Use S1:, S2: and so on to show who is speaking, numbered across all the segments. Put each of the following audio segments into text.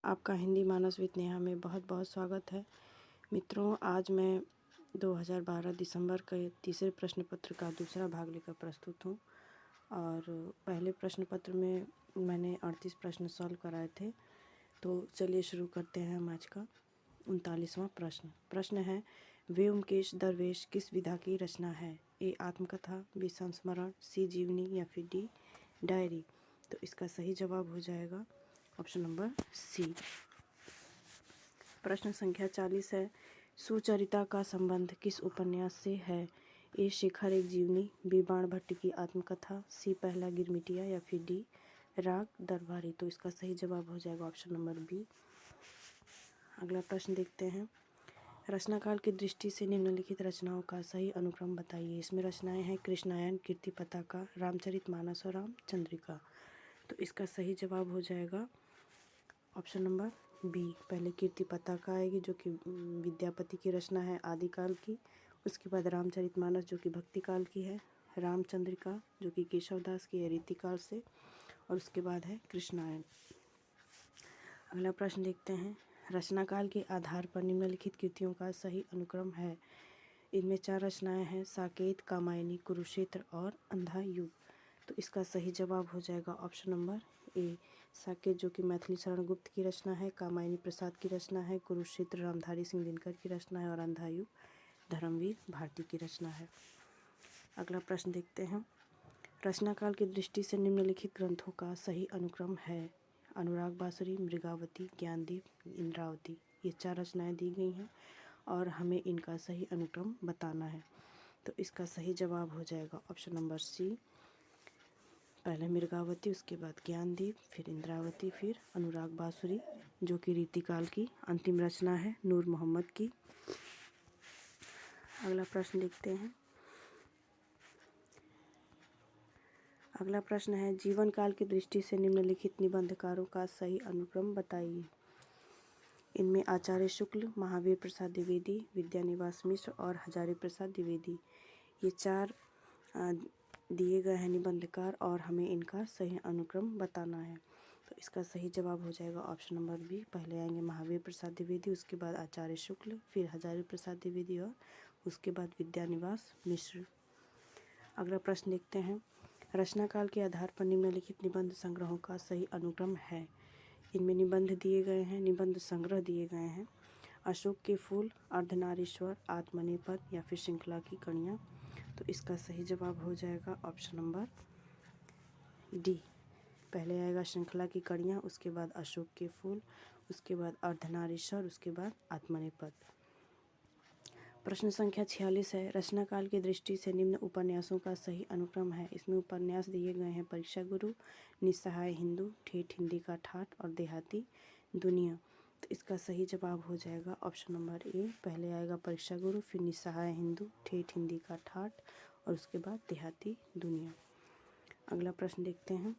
S1: आपका हिंदी मानस विद नेहा में बहुत बहुत स्वागत है। मित्रों, आज मैं 2012 दिसंबर के तीसरे प्रश्न पत्र का दूसरा भाग लेकर प्रस्तुत हूँ। और पहले प्रश्न पत्र में मैंने 38 प्रश्न सॉल्व कराए थे। तो चलिए शुरू करते हैं हम आज का 39वां प्रश्न। प्रश्न है, व्योमकेश दरवेश किस विधा की रचना है? ए आत्मकथा, बी संस्मरण, सी जीवनी या फिर डी डायरी। तो इसका सही जवाब हो जाएगा ऑप्शन नंबर सी। प्रश्न संख्या 40 है, सुचरिता का संबंध किस उपन्यास से है? ए शेखर एक जीवनी, बी बाण भट्ट की आत्मकथा, सी पहला गिरमिटिया या फिर डी राग दरबारी। तो इसका सही जवाब हो जाएगा ऑप्शन नंबर बी। अगला प्रश्न देखते हैं, रचनाकाल की दृष्टि से निम्नलिखित रचनाओं का सही अनुक्रम बताइए। इसमें रचनाएं हैं कृष्णायन, कीर्ति पताका, रामचरितमानस और रामचंद्रिका। तो इसका सही जवाब हो जाएगा ऑप्शन नंबर बी। पहले कीर्ति पताका आएगी जो कि विद्यापति की रचना है आदिकाल की। उसके बाद रामचरितमानस जो कि भक्ति काल की है, रामचंद्रिका जो कि केशवदास की है रीतिकाल से, और उसके बाद है कृष्णायन। अगला प्रश्न देखते हैं, रचनाकाल के आधार पर निम्नलिखित कृतियों का सही अनुक्रम है। इनमें 4 रचनाएं हैं, साकेत, कामायनी, कुरुक्षेत्र और अंधा युग। तो इसका सही जवाब हो जाएगा ऑप्शन नंबर ए। साकेत जो कि मैथिली शरण गुप्त की रचना है, कामायनी प्रसाद की रचना है, कुरुक्षेत्र रामधारी सिंह दिनकर की रचना है और अंधा युग धर्मवीर भारती की रचना है। अगला प्रश्न देखते हैं, रचनाकाल की दृष्टि से निम्नलिखित ग्रंथों का सही अनुक्रम है। अनुराग बांसुरी, मृगावती, ज्ञानदीप, इंद्रावती। ये 4 रचनाएं दी गई हैं और हमें इनका सही अनुक्रम बताना है। तो इसका सही जवाब हो जाएगा ऑप्शन नंबर सी। पहले मृगावती, उसके बाद ज्ञानदीप, फिर इंद्रावती, फिर अनुराग बांसुरी जो कि रीतिकाल की अंतिम रचना है नूर मोहम्मद की। अगला प्रश्न देखते हैं, अगला प्रश्न है, जीवन काल की दृष्टि से निम्नलिखित निबंधकारों का सही अनुक्रम बताइए। इनमें आचार्य शुक्ल, महावीर प्रसाद द्विवेदी, विद्यानिवास मिश्र और हजारी प्रसाद द्विवेदी, ये 4 दिए गए हैं निबंधकार और हमें इनका सही अनुक्रम बताना है। तो इसका सही जवाब हो जाएगा ऑप्शन नंबर बी। पहले आएंगे महावीर प्रसाद द्विवेदी, उसके बाद आचार्य शुक्ल, फिर हजारी प्रसाद द्विवेदी और उसके बाद विद्यानिवास मिश्र। अगला प्रश्न देखते हैं, रचनाकाल के आधार पर निम्नलिखित निबंध संग्रहों का सही अनुक्रम है। इनमें निबंध दिए गए हैं, निबंध संग्रह दिए गए हैं, अशोक के फूल, अर्धनारीश्वर, आत्मनेपद या फिर श्रृंखला की कड़ियाँ। तो इसका सही जवाब हो जाएगा ऑप्शन नंबर डी। पहले आएगा श्रृंखला की कड़ियाँ, उसके बाद अशोक के फूल, उसके बाद अर्धनारीश्वर, उसके बाद आत्मनेपद। प्रश्न संख्या 46 है, रचनाकाल की दृष्टि से निम्न उपन्यासों का सही अनुक्रम है। इसमें उपन्यास दिए गए हैं परीक्षा गुरु, निस्सहाय हिंदू, ठेठ हिंदी का ठाठ और देहाती दुनिया। तो इसका सही जवाब हो जाएगा ऑप्शन नंबर ए। पहले आएगा परीक्षा गुरु, फिर निस्सहाय हिंदू, ठेठ हिंदी का ठाठ और उसके बाद देहाती दुनिया। अगला प्रश्न देखते हैं,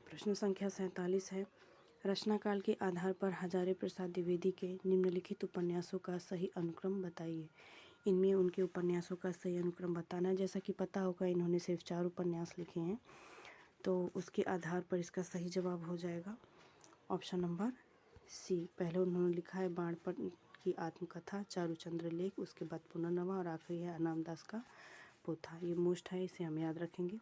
S1: प्रश्न संख्या 47 है, रचनाकाल के आधार पर हजारी प्रसाद द्विवेदी के निम्नलिखित उपन्यासों का सही अनुक्रम बताइए। इनमें उनके उपन्यासों का सही अनुक्रम बताना है। जैसा कि पता होगा इन्होंने सिर्फ 4 उपन्यास लिखे हैं, तो उसके आधार पर इसका सही जवाब हो जाएगा ऑप्शन नंबर सी। पहले उन्होंने लिखा है बाणपट की आत्मकथा, चारुचंद्र लेख, उसके बाद पुनर्नवा और आखिरी है अनामदास का पोथा। ये मोस्ट है, इसे हम याद रखेंगे।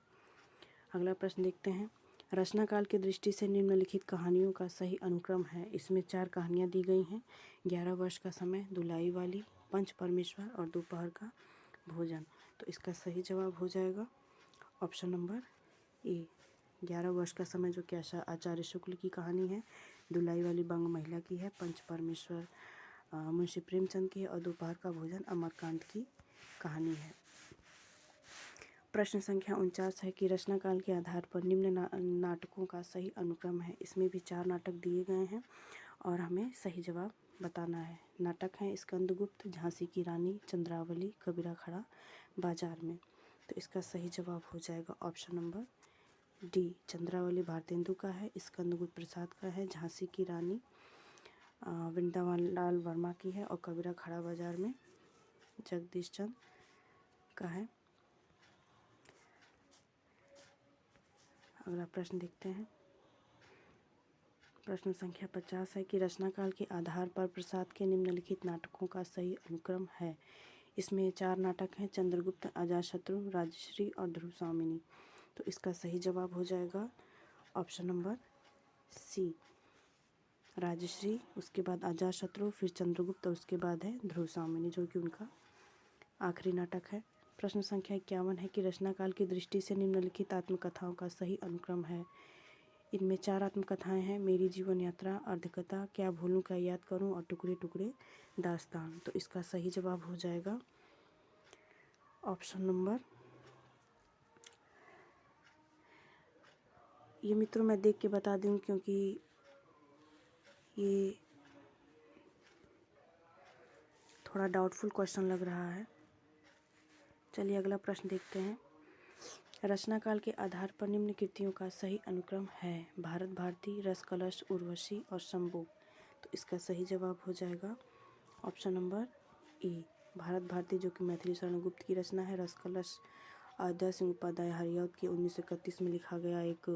S1: अगला प्रश्न देखते हैं, रचनाकाल की दृष्टि से निम्नलिखित कहानियों का सही अनुक्रम है। इसमें 4 कहानियाँ दी गई हैं, 11 वर्ष का समय, दुलाई वाली, पंच परमेश्वर और दोपहर का भोजन। तो इसका सही जवाब हो जाएगा ऑप्शन नंबर ए। 11 वर्ष का समय जो कि आचार्य शुक्ल की कहानी है, दुलाई वाली बंग महिला की है, पंच परमेश्वर मुंशी प्रेमचंद की है और दोपहर का भोजन अमरकांत की कहानी है। प्रश्न संख्या 49 है कि रचनाकाल के आधार पर निम्न नाटकों का सही अनुक्रम है। इसमें भी 4 नाटक दिए गए हैं और हमें सही जवाब बताना है। नाटक हैं स्कंदगुप्त, झांसी की रानी, चंद्रावली, कबीरा खड़ा बाजार में। तो इसका सही जवाब हो जाएगा ऑप्शन नंबर डी। चंद्रावली भारतेंदु का है, स्कंदगुप्त प्रसाद का है, झांसी की रानी वृंदावन लाल वर्मा की है और कबीरा खड़ा बाजार में जगदीश चंद का है। अगला प्रश्न देखते हैं, प्रश्न संख्या 50 है कि रचना काल के आधार पर प्रसाद के निम्नलिखित नाटकों का सही अनुक्रम है। इसमें 4 नाटक हैं, चंद्रगुप्त, अजातशत्रु, राजश्री और ध्रुव स्वामिनी। तो इसका सही जवाब हो जाएगा ऑप्शन नंबर सी, राजश्री, उसके बाद अजातशत्रु, फिर चंद्रगुप्त और उसके बाद है ध्रुव स्वामिनी, जो कि उनका आखिरी नाटक है। प्रश्न संख्या 51 है कि रचना काल की दृष्टि से निम्नलिखित आत्मकथाओं का सही अनुक्रम है। इनमें 4 आत्मकथाएं हैं, मेरी जीवन यात्रा, अर्धकथा, क्या भूलूं क्या याद करूं और टुकड़े टुकड़े दास्तान। तो इसका सही जवाब हो जाएगा ऑप्शन नंबर, ये मित्रों मैं देख के बता दूं क्योंकि ये थोड़ा डाउटफुल क्वेश्चन लग रहा है। चलिए अगला प्रश्न देखते हैं। रचना काल के आधार पर निम्न कृतियों का सही अनुक्रम है। भारत भारती, रस कलश, उर्वशी और शंभु। तो इसका सही जवाब हो जाएगा ऑप्शन नंबर ए, भारत भारती, जो कि मैथिली शरण गुप्त की रचना है। रस कलश अयोध्या सिंह उपाध्याय हरिऔध के 1931 में लिखा गया एक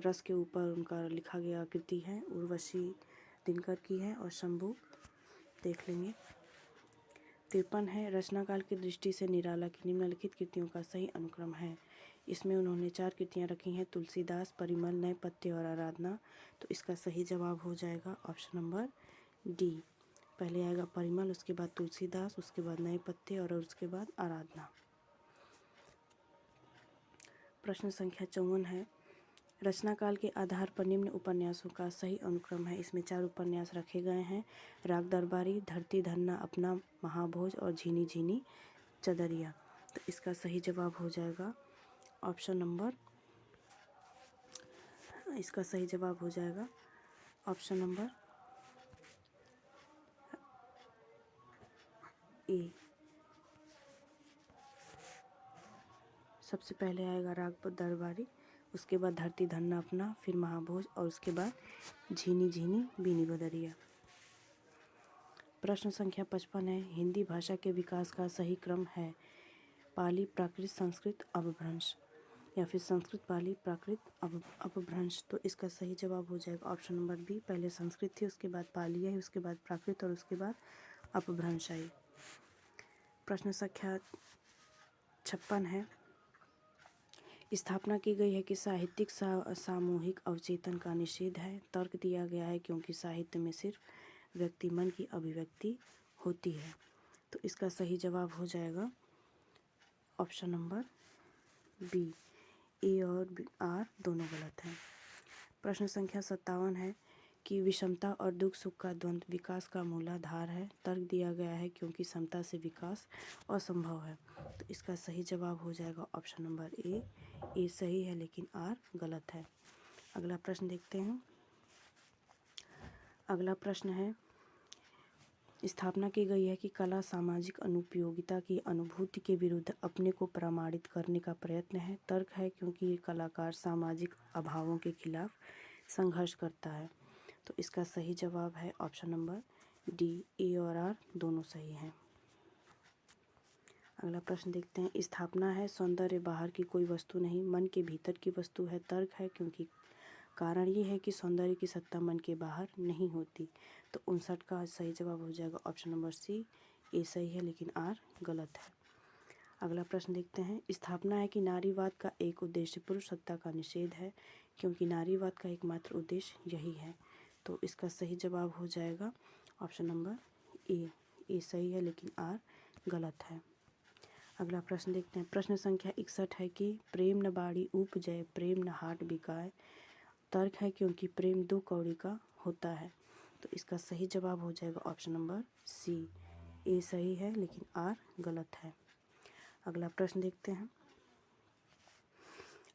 S1: रस के ऊपर उनका लिखा गया कृति है। उर्वशी दिनकर की है और शंभु देख लेंगे। 53 है, रचना काल की दृष्टि से निराला की निम्नलिखित कृतियों का सही अनुक्रम है। इसमें उन्होंने 4 कृतियाँ रखी हैं, तुलसीदास, परिमल, नए पत्ते और आराधना। तो इसका सही जवाब हो जाएगा ऑप्शन नंबर डी, पहले आएगा परिमल, उसके बाद तुलसीदास, उसके बाद नए पत्ते और उसके बाद आराधना। प्रश्न संख्या 54 है, रचना काल के आधार पर निम्न उपन्यासों का सही अनुक्रम है। इसमें 4 उपन्यास रखे गए हैं, राग दरबारी, धरती धन्ना अपना, महाभोज और झीनी झीनी चदरिया। तो इसका सही जवाब हो जाएगा ऑप्शन नंबर, इसका सही जवाब हो जाएगा ऑप्शन नंबर ए। सबसे पहले आएगा राग दरबारी, उसके बाद धरती धन्ना अपना, फिर महाभोज और उसके बाद झीनी झीनी बीनी बदरिया। प्रश्न संख्या 55 है, हिंदी भाषा के विकास का सही क्रम है। पाली, प्राकृत, संस्कृत, अपभ्रंश, या फिर संस्कृत, पाली, प्राकृत, अपभ्रंश। तो इसका सही जवाब हो जाएगा ऑप्शन नंबर बी, पहले संस्कृत थी, उसके बाद पाली आई, उसके बाद प्राकृत और उसके बाद अपभ्रंश आई। प्रश्न संख्या 56 है, स्थापना की गई है कि साहित्यिक सामूहिक अवचेतन का निषेध है। तर्क दिया गया है क्योंकि साहित्य में सिर्फ व्यक्ति मन की अभिव्यक्ति होती है। तो इसका सही जवाब हो जाएगा ऑप्शन नंबर बी, ए और आर दोनों गलत हैं। प्रश्न संख्या 57 है कि विषमता और दुख सुख का द्वंद्व विकास का मूलाधार है। तर्क दिया गया है क्योंकि समता से विकास असंभव है। तो इसका सही जवाब हो जाएगा ऑप्शन नंबर ए, ए सही है लेकिन आर गलत है। अगला प्रश्न देखते हैं। अगला प्रश्न है, स्थापना की गई है कि कला सामाजिक अनुपयोगिता की अनुभूति के विरुद्ध अपने को प्रमाणित करने का प्रयत्न है। तर्क है क्योंकि कलाकार सामाजिक अभावों के खिलाफ संघर्ष करता है। तो इसका सही जवाब है ऑप्शन नंबर डी, ए और आर दोनों सही हैं। अगला प्रश्न देखते हैं। स्थापना है सौंदर्य बाहर की कोई वस्तु नहीं, मन के भीतर की वस्तु है। तर्क है क्योंकि कारण ये है कि सौंदर्य की सत्ता मन के बाहर नहीं होती। तो 59 का सही जवाब हो जाएगा ऑप्शन नंबर सी, ए सही है लेकिन आर गलत है। अगला प्रश्न देखते हैं। स्थापना है कि नारीवाद का एक उद्देश्य पुरुष सत्ता का निषेध है क्योंकि नारीवाद का एकमात्र उद्देश्य यही है। तो इसका सही जवाब हो जाएगा ऑप्शन नंबर ए, ए सही है लेकिन आर गलत है। अगला प्रश्न देखते हैं। प्रश्न संख्या 61 है कि प्रेम न बाड़ी उपजय, प्रेम न हाट बिकाय। तर्क है क्योंकि प्रेम 2 कौड़ी का होता है। तो इसका सही जवाब हो जाएगा ऑप्शन नंबर सी, ए सही है लेकिन आर गलत है। अगला प्रश्न देखते हैं।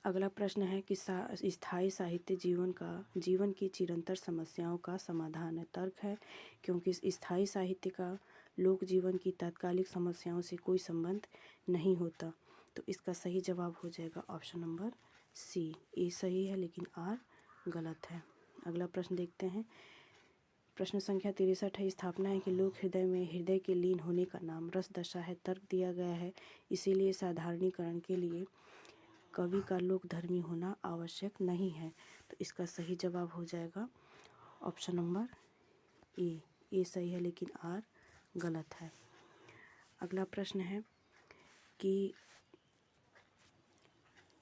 S1: अगला प्रश्न है कि स्थायी साहित्य जीवन की चिरंतर समस्याओं का समाधान है। तर्क है क्योंकि स्थायी साहित्य का लोक जीवन की तात्कालिक समस्याओं से कोई संबंध नहीं होता। तो इसका सही जवाब हो जाएगा ऑप्शन नंबर सी, ए सही है लेकिन आर गलत है। अगला प्रश्न देखते हैं। प्रश्न संख्या 63 है। स्थापना है कि लोक हृदय में हृदय के लीन होने का नाम रस दशा है। तर्क दिया गया है इसीलिए साधारणीकरण के लिए कवि का लोक धर्मी होना आवश्यक नहीं है। तो इसका सही जवाब हो जाएगा ऑप्शन नंबर ए सही है लेकिन आर गलत है। अगला प्रश्न है कि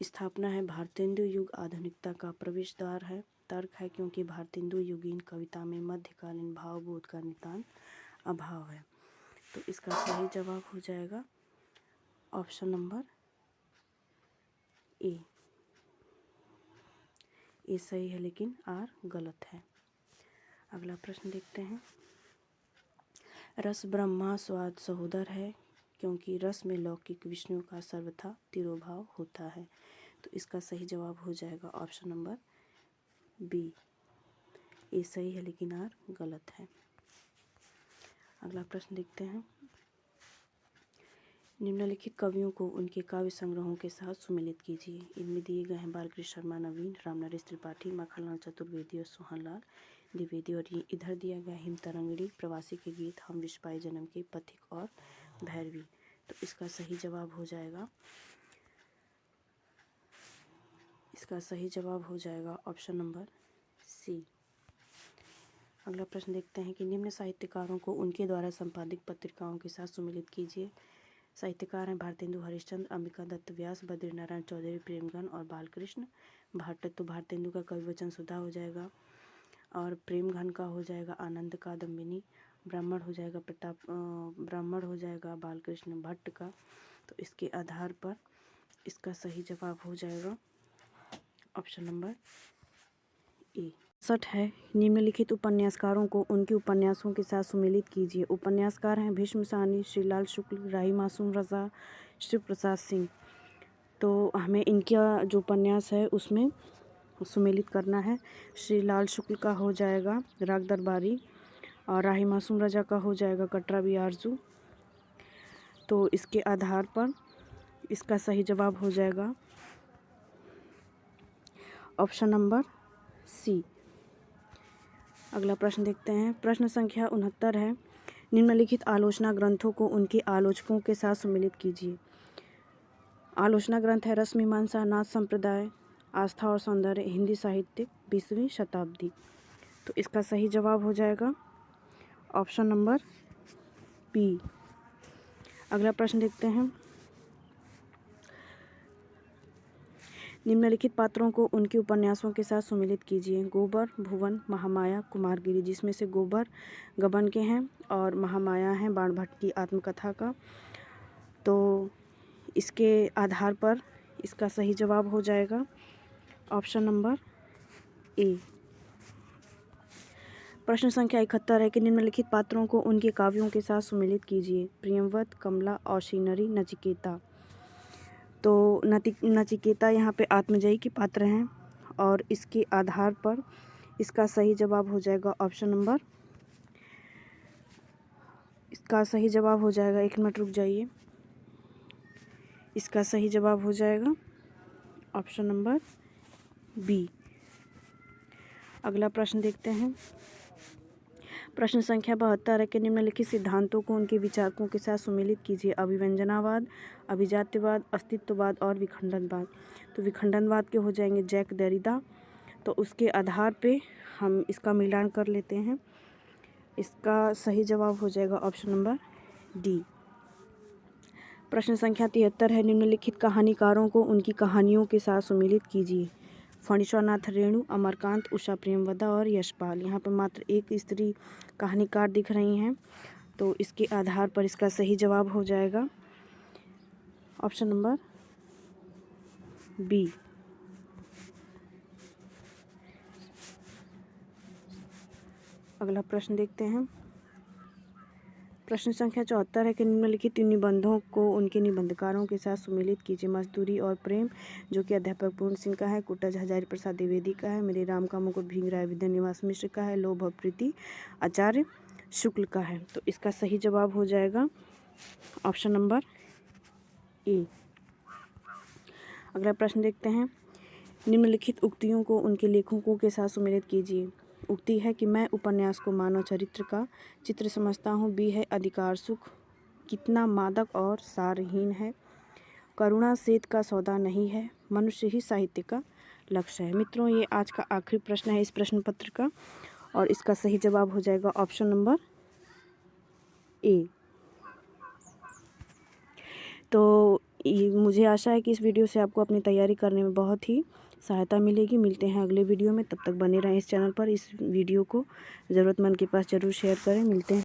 S1: स्थापना है भारतेंदु युग आधुनिकता का प्रवेश द्वार है। तर्क है क्योंकि भारतेंदु युगीन कविता में मध्यकालीन भावबोध का नितांत अभाव है। तो इसका सही जवाब हो जाएगा ऑप्शन नंबर ए सही है लेकिन आर गलत है। अगला प्रश्न देखते हैं। रस ब्रह्मा स्वाद सहोदर है क्योंकि रस में लौकिक विष्णु का सर्वथा तिरोभाव होता है। तो इसका सही जवाब हो जाएगा ऑप्शन नंबर बी ए सही है लेकिन आर गलत है। अगला प्रश्न देखते हैं। निम्नलिखित कवियों को उनके काव्य संग्रहों के साथ सुमेलित कीजिए। इनमें दिए गए हैं बालकृष्ण शर्मा नवीन, रामनरेश त्रिपाठी, मक्खनलाल चतुर्वेदी और सोहनलाल द्विवेदी। और ये इधर दिया गया हिम तरंगिणी, प्रवासी के गीत, हम विश्व पाए जन्म के, पथिक और भैरवी। तो इसका सही जवाब हो जाएगा ऑप्शन नंबर सी। अगला प्रश्न देखते हैं कि निम्न साहित्यकारों को उनके द्वारा संपादित पत्रिकाओं के साथ सुमेलित कीजिए। साहित्यकार हैं भारतेंदु हरिश्चंद्र, अंबिका दत्त व्यास, बद्रीनारायण चौधरी, प्रेमगन और बालकृष्ण भट्ट। तो भारतेंदु का कवि वचन सुधा हो जाएगा और प्रेमघन का हो जाएगा आनंद कादम्बिनी, ब्राह्मण हो जाएगा बालकृष्ण भट्ट का। तो इसके आधार पर इसका सही जवाब हो जाएगा ऑप्शन नंबर ए। 60 है। निम्नलिखित उपन्यासकारों को उनके उपन्यासों के साथ सुमेलित कीजिए। उपन्यासकार हैं भीष्म साहनी, श्रीलाल शुक्ल, राही मासूम रजा, शिव प्रसाद सिंह। तो हमें इनका जो उपन्यास है उसमें सुमेलित करना है। श्रीलाल शुक्ल का हो जाएगा राग दरबारी और राही मासूम रजा का हो जाएगा कटरा भी आरजू। तो इसके आधार पर इसका सही जवाब हो जाएगा ऑप्शन नंबर सी। अगला प्रश्न देखते हैं। प्रश्न संख्या 69 है। निम्नलिखित आलोचना ग्रंथों को उनके आलोचकों के साथ सुमेलित कीजिए। आलोचना ग्रंथ है रस मीमांसा, नाथ संप्रदाय, आस्था और सौंदर्य, हिंदी साहित्य 20वीं शताब्दी। तो इसका सही जवाब हो जाएगा ऑप्शन नंबर बी। अगला प्रश्न देखते हैं। निम्नलिखित पात्रों को उनके उपन्यासों के साथ सुमेलित कीजिए। गोबर, भुवन, महामाया, कुमारगिरी, जिसमें से गोबर गबन के हैं और महामाया हैं बाणभट्ट की आत्मकथा का। तो इसके आधार पर इसका सही जवाब हो जाएगा ऑप्शन नंबर ए। प्रश्न संख्या 71 है कि निम्नलिखित पात्रों को उनके काव्यों के साथ सुमेलित कीजिए। प्रियंवत, कमला, औशीनरी, नचिकेता। तो नचिकेता यहाँ पे आत्मजयी के पात्र हैं और इसके आधार पर इसका सही जवाब हो जाएगा ऑप्शन नंबर, इसका सही जवाब हो जाएगा, एक मिनट रुक जाइए, इसका सही जवाब हो जाएगा ऑप्शन नंबर बी। अगला प्रश्न देखते हैं। प्रश्न संख्या 72 है कि निम्नलिखित सिद्धांतों को उनके विचारकों के साथ सुमेलित कीजिए। अभिव्यंजनावाद, अभिजात्यवाद, अस्तित्ववाद और विखंडनवाद। तो विखंडनवाद के हो जाएंगे जैक देरिदा। तो उसके आधार पे हम इसका मिलान कर लेते हैं। इसका सही जवाब हो जाएगा ऑप्शन नंबर डी। प्रश्न संख्या 73 है। निम्नलिखित कहानीकारों को उनकी कहानियों के साथ सुमेलित कीजिए। फणीश्वरनाथ रेणु, अमरकांत, उषा प्रेमवदा और यशपाल। यहाँ पर मात्र एक स्त्री कहानीकार दिख रही हैं। तो इसके आधार पर इसका सही जवाब हो जाएगा ऑप्शन नंबर बी। अगला प्रश्न देखते हैं। प्रश्न संख्या 74 है कि निम्नलिखित निबंधों को उनके निबंधकारों के साथ सुमेलित कीजिए। मजदूरी और प्रेम, जो कि अध्यापक पूर्ण सिंह का है, कुटज हजारी प्रसाद द्विवेदी का है, मेरे राम का मुकुट भीमराव विद्यानिवास मिश्र का है, लोभ और प्रीति आचार्य शुक्ल का है। तो इसका सही जवाब हो जाएगा ऑप्शन नंबर ए। अगला प्रश्न देखते हैं। निम्नलिखित उक्तियों को उनके लेखकों के साथ सुमेलित कीजिए। उक्ति है कि मैं उपन्यास को मानव चरित्र का चित्र समझता हूँ। बी है अधिकार सुख कितना मादक और सारहीन है। करुणा सेत का सौदा नहीं है, मनुष्य ही साहित्य का लक्ष्य है। मित्रों, ये आज का आखिरी प्रश्न है इस प्रश्न पत्र का और इसका सही जवाब हो जाएगा ऑप्शन नंबर ए। तो मुझे आशा है कि इस वीडियो से आपको अपनी तैयारी करने में बहुत ही सहायता मिलेगी। मिलते हैं अगले वीडियो में, तब तक बने रहें इस चैनल पर। इस वीडियो को ज़रूरतमंद के पास ज़रूर शेयर करें। मिलते हैं।